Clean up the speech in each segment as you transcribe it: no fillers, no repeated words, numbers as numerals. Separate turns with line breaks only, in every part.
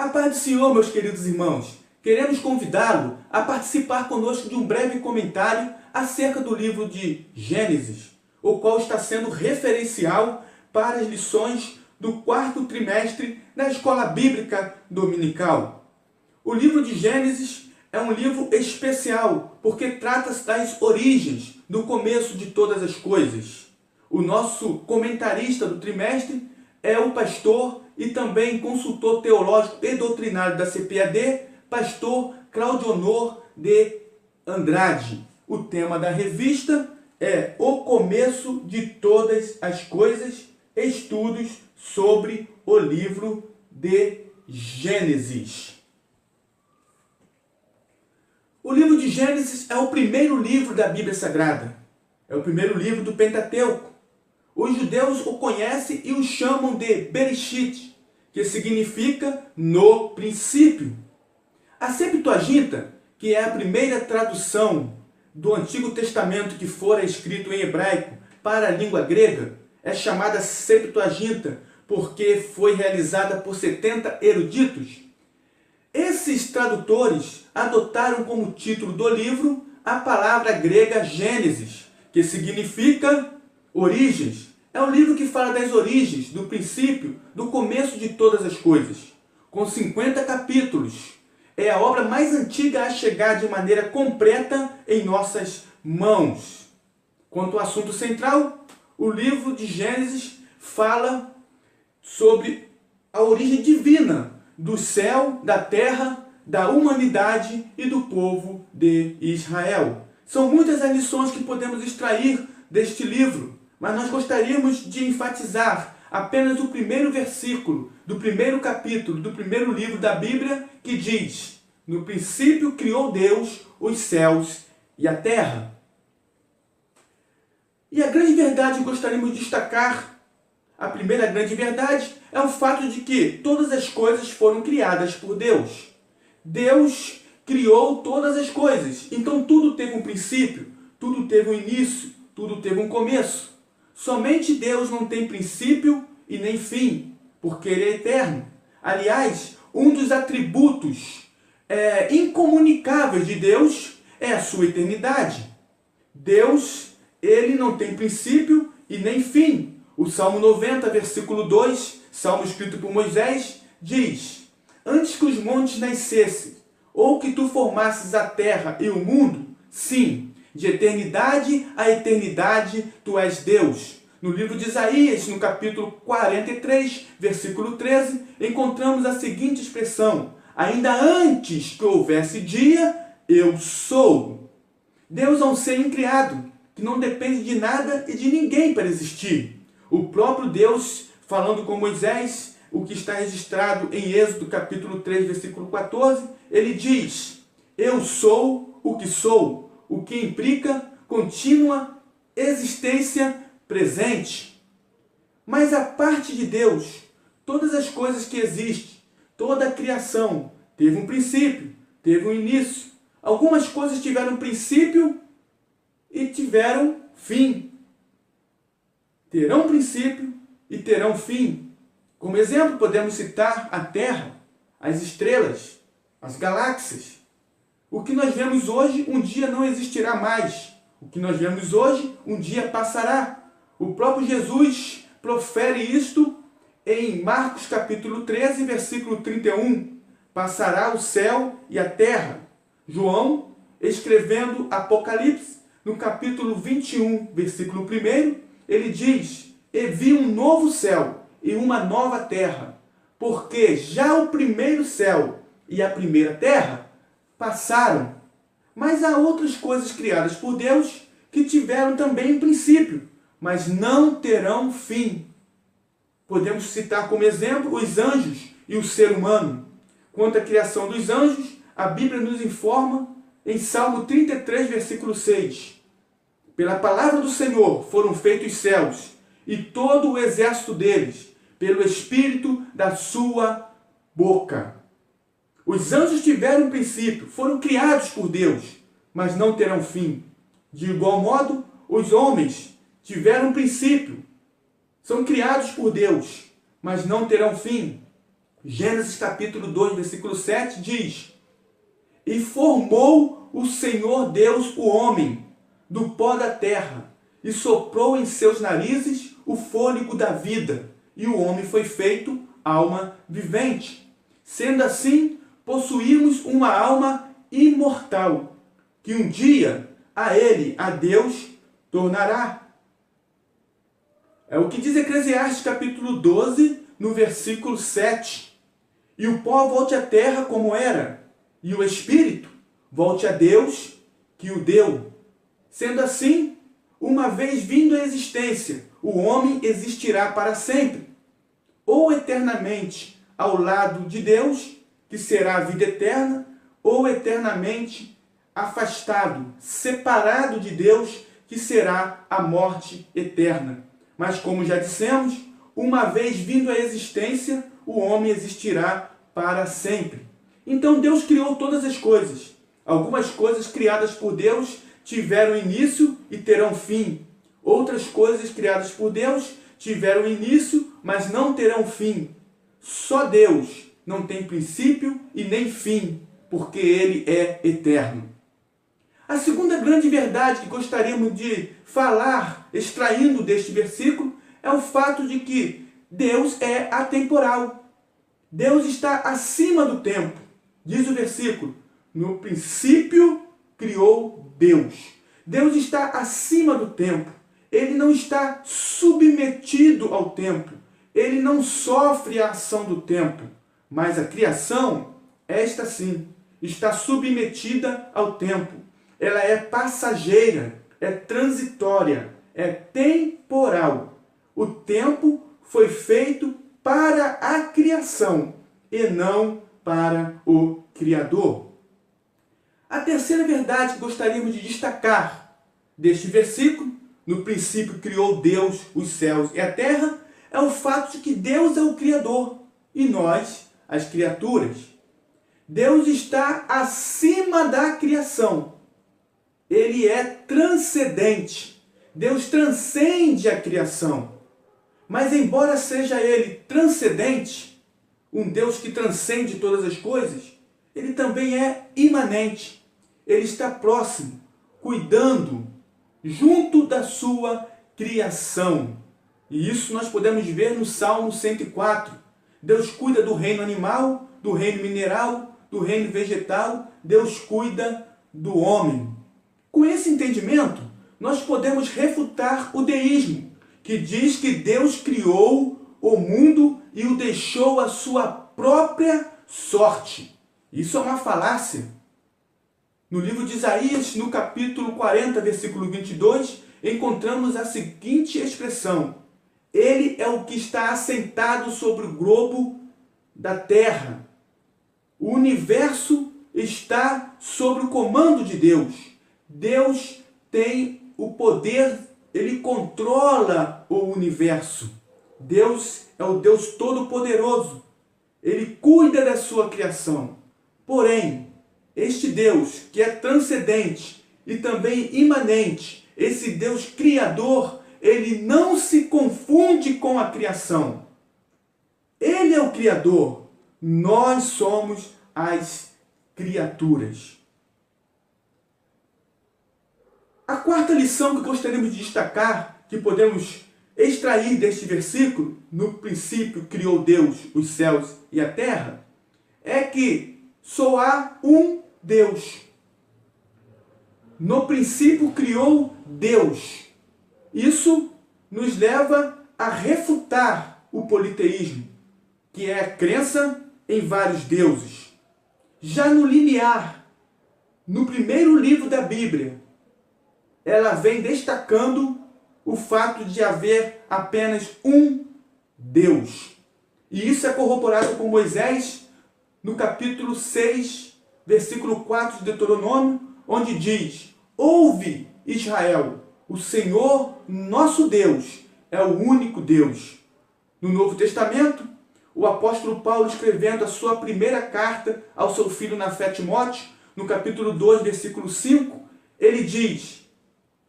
A paz do Senhor, meus queridos irmãos. Queremos convidá-lo a participar conosco de um breve comentário acerca do livro de Gênesis, o qual está sendo referencial para as lições do quarto trimestre da Escola Bíblica Dominical. O livro de Gênesis é um livro especial, porque trata-se das origens, do começo de todas as coisas. O nosso comentarista do trimestre é o pastor e também consultor teológico e doutrinário da CPAD, pastor Claudionor de Andrade. O tema da revista é O Começo de Todas as Coisas, estudos sobre o livro de Gênesis. O livro de Gênesis é o primeiro livro da Bíblia Sagrada. É o primeiro livro do Pentateuco. Os judeus o conhecem e o chamam de Bereshit, que significa no princípio. A Septuaginta, que é a primeira tradução do Antigo Testamento que fora escrito em hebraico para a língua grega, é chamada Septuaginta porque foi realizada por 70 eruditos. Esses tradutores adotaram como título do livro a palavra grega Gênesis, que significa origens. É um livro que fala das origens, do princípio, do começo de todas as coisas. Com 50 capítulos, é a obra mais antiga a chegar de maneira completa em nossas mãos. Quanto ao assunto central, o livro de Gênesis fala sobre a origem divina do céu, da terra, da humanidade e do povo de Israel. São muitas as lições que podemos extrair deste livro, mas nós gostaríamos de enfatizar apenas o primeiro versículo do primeiro capítulo do primeiro livro da Bíblia, que diz: no princípio criou Deus os céus e a terra. E a grande verdade que gostaríamos de destacar, a primeira grande verdade, é o fato de que todas as coisas foram criadas por Deus. Deus criou todas as coisas, então tudo teve um princípio, tudo teve um início, tudo teve um começo. Somente Deus não tem princípio e nem fim, porque Ele é eterno. Aliás, um dos atributos incomunicáveis de Deus é a sua eternidade. Deus, Ele não tem princípio e nem fim. O Salmo 90, versículo 2, salmo escrito por Moisés, diz: antes que os montes nascessem, ou que tu formasses a terra e o mundo, sim, de eternidade a eternidade tu és Deus. No livro de Isaías, no capítulo 43, versículo 13, encontramos a seguinte expressão: ainda antes que houvesse dia, eu sou. Deus é um ser incriado, que não depende de nada e de ninguém para existir. O próprio Deus, falando com Moisés, o que está registrado em Êxodo capítulo 3, versículo 14, ele diz: eu sou, o que implica contínua existência presente. Mas a parte de Deus, todas as coisas que existem, toda a criação, teve um princípio, teve um início. Algumas coisas tiveram princípio e tiveram fim. Terão princípio e terão fim. Como exemplo, podemos citar a Terra, as estrelas, as galáxias. O que nós vemos hoje, um dia não existirá mais. O que nós vemos hoje, um dia passará. O próprio Jesus profere isto em Marcos capítulo 13, versículo 31. Passará o céu e a terra. João, escrevendo Apocalipse, no capítulo 21, versículo 1, ele diz: e vi um novo céu e uma nova terra, porque já o primeiro céu e a primeira terra passaram. Mas há outras coisas criadas por Deus que tiveram também um princípio, mas não terão fim. Podemos citar como exemplo os anjos e o ser humano. Quanto à criação dos anjos, a Bíblia nos informa em Salmo 33, versículo 6. Pela palavra do Senhor foram feitos os céus, e todo o exército deles, pelo Espírito da sua boca. Os anjos tiveram um princípio, foram criados por Deus, mas não terão fim. De igual modo, os homens tiveram um princípio, são criados por Deus, mas não terão fim. Gênesis capítulo 2, versículo 7 diz: E formou o Senhor Deus o homem do pó da terra, e soprou em seus narizes o fôlego da vida, e o homem foi feito alma vivente. Sendo assim, possuímos uma alma imortal, que um dia a ele, a Deus, tornará. É o que diz Eclesiastes capítulo 12, no versículo 7. E o pó volte à terra como era, e o espírito volte a Deus que o deu. Sendo assim, uma vez vindo à existência, o homem existirá para sempre, ou eternamente ao lado de Deus, que será a vida eterna, ou eternamente afastado, separado de Deus, que será a morte eterna. Mas como já dissemos, uma vez vindo à existência, o homem existirá para sempre. Então Deus criou todas as coisas. Algumas coisas criadas por Deus tiveram início e terão fim. Outras coisas criadas por Deus tiveram início, mas não terão fim. Só Deus não tem princípio e nem fim, porque Ele é eterno. A segunda grande verdade que gostaríamos de falar, extraindo deste versículo, é o fato de que Deus é atemporal. Deus está acima do tempo. Diz o versículo: no princípio criou Deus. Deus está acima do tempo. Ele não está submetido ao tempo. Ele não sofre a ação do tempo. Mas a criação, esta sim, está submetida ao tempo. Ela é passageira, é transitória, é temporal. O tempo foi feito para a criação e não para o Criador. A terceira verdade que gostaríamos de destacar deste versículo, no princípio criou Deus os céus e a terra, é o fato de que Deus é o Criador e nós, as criaturas. Deus está acima da criação. Ele é transcendente. Deus transcende a criação. Mas embora seja Ele transcendente, um Deus que transcende todas as coisas, Ele também é imanente. Ele está próximo, cuidando, junto da sua criação. E isso nós podemos ver no Salmo 104. Deus cuida do reino animal, do reino mineral, do reino vegetal. Deus cuida do homem. Com esse entendimento, nós podemos refutar o deísmo, que diz que Deus criou o mundo e o deixou à sua própria sorte. Isso é uma falácia. No livro de Isaías, no capítulo 40, versículo 22, encontramos a seguinte expressão: Ele é o que está assentado sobre o globo da terra. O universo está sob o comando de Deus. Deus tem o poder, Ele controla o universo. Deus é o Deus Todo-Poderoso. Ele cuida da sua criação. Porém, este Deus que é transcendente e também imanente, esse Deus Criador, Ele não se confunde com a criação. Ele é o Criador. Nós somos as criaturas. A quarta lição que gostaríamos de destacar, que podemos extrair deste versículo, no princípio criou Deus os céus e a terra, é que só há um Deus. No princípio criou Deus. Isso nos leva a refutar o politeísmo, que é a crença em vários deuses. Já no limiar, no primeiro livro da Bíblia, ela vem destacando o fato de haver apenas um Deus. E isso é corroborado por Moisés no capítulo 6, versículo 4 de Deuteronômio, onde diz: Ouve, Israel, o Senhor nosso Deus é o único Deus. No Novo Testamento, o apóstolo Paulo, escrevendo a sua primeira carta ao seu filho na fé Timóteo, no capítulo 2, versículo 5, ele diz: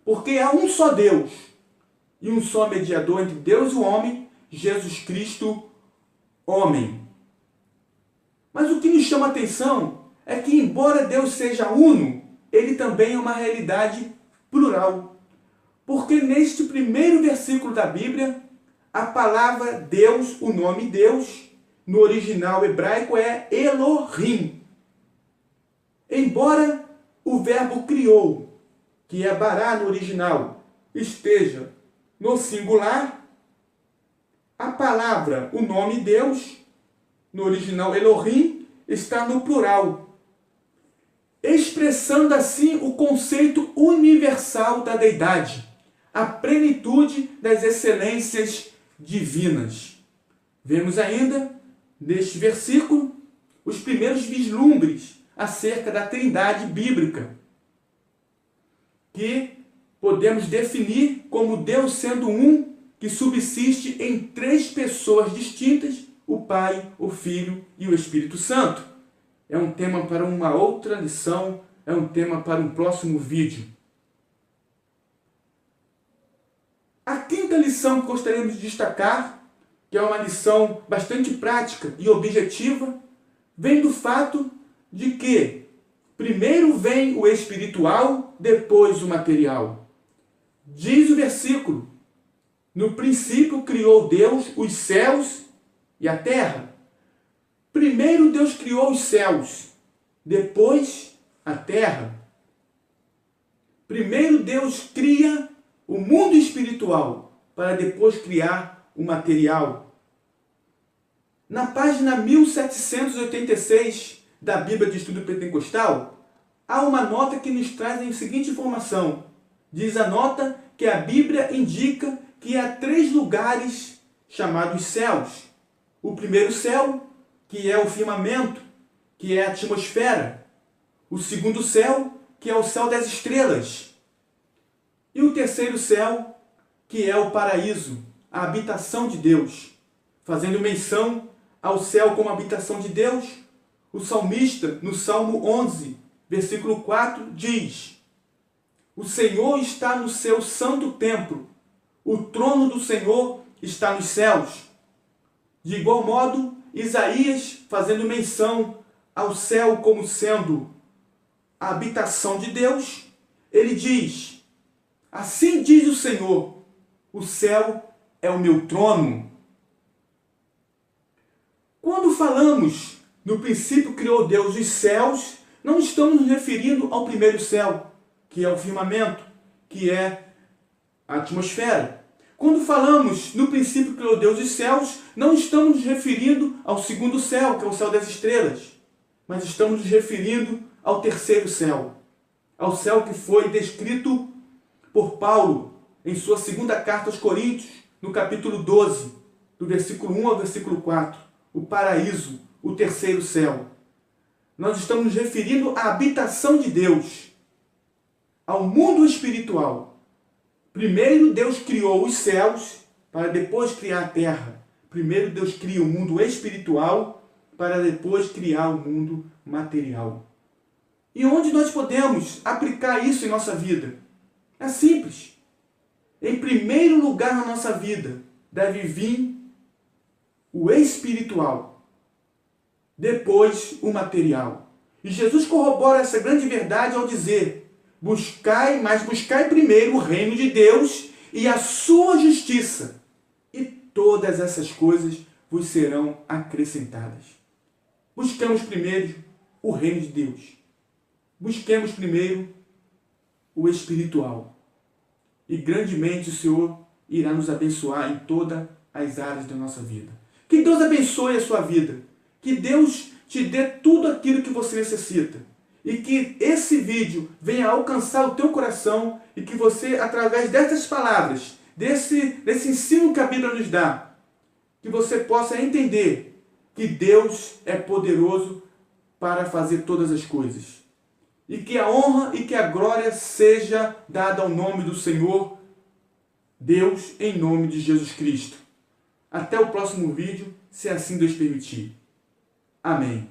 Porque há um só Deus e um só mediador entre Deus e o homem, Jesus Cristo, homem. Mas o que nos chama a atenção é que, embora Deus seja uno, ele também é uma realidade plural. Porque neste primeiro versículo da Bíblia, a palavra Deus, o nome Deus, no original hebraico é Elohim. Embora o verbo criou, que é bará no original, esteja no singular, a palavra, o nome Deus, no original Elohim, está no plural, expressando assim o conceito universal da deidade, a plenitude das excelências divinas. Vemos ainda, neste versículo, os primeiros vislumbres acerca da trindade bíblica, que podemos definir como Deus sendo um que subsiste em três pessoas distintas, o Pai, o Filho e o Espírito Santo. É um tema para uma outra lição, é um tema para um próximo vídeo. A quinta lição que gostaríamos de destacar, que é uma lição bastante prática e objetiva, vem do fato de que primeiro vem o espiritual, depois o material. Diz o versículo: no princípio criou Deus os céus e a terra. Primeiro Deus criou os céus, depois a terra. Primeiro Deus cria o mundo espiritual, para depois criar o material. Na página 1786 da Bíblia de Estudo Pentecostal, há uma nota que nos traz a seguinte informação. Diz a nota que a Bíblia indica que há três lugares chamados céus. O primeiro céu, que é o firmamento, que é a atmosfera. O segundo céu, que é o céu das estrelas. E o terceiro céu, que é o paraíso, a habitação de Deus. Fazendo menção ao céu como habitação de Deus, o salmista, no Salmo 11, versículo 4, diz: o Senhor está no seu santo templo, o trono do Senhor está nos céus. De igual modo, Isaías, fazendo menção ao céu como sendo a habitação de Deus, ele diz: assim diz o Senhor, o céu é o meu trono. Quando falamos no princípio criou Deus os céus, não estamos nos referindo ao primeiro céu, que é o firmamento, que é a atmosfera. Quando falamos no princípio criou Deus os céus, não estamos nos referindo ao segundo céu, que é o céu das estrelas, mas estamos nos referindo ao terceiro céu, ao céu que foi descrito por Paulo em sua segunda carta aos Coríntios, no capítulo 12, do versículo 1 ao versículo 4, o paraíso, o terceiro céu. Nós estamos nos referindo à habitação de Deus, ao mundo espiritual. Primeiro Deus criou os céus, para depois criar a terra. Primeiro Deus cria o mundo espiritual, para depois criar o mundo material. E onde nós podemos aplicar isso em nossa vida? É simples. Em primeiro lugar na nossa vida, deve vir o espiritual. Depois o material. E Jesus corrobora essa grande verdade ao dizer: buscai primeiro o reino de Deus e a sua justiça, e todas essas coisas vos serão acrescentadas. Buscamos primeiro o reino de Deus. Busquemos primeiro o espiritual. E grandemente o Senhor irá nos abençoar em todas as áreas da nossa vida. Que Deus abençoe a sua vida. Que Deus te dê tudo aquilo que você necessita. E que esse vídeo venha alcançar o teu coração e que você, através dessas palavras, desse ensino que a Bíblia nos dá, que você possa entender que Deus é poderoso para fazer todas as coisas. E que a honra e que a glória seja dada ao nome do Senhor, Deus, em nome de Jesus Cristo. Até o próximo vídeo, se assim Deus permitir. Amém.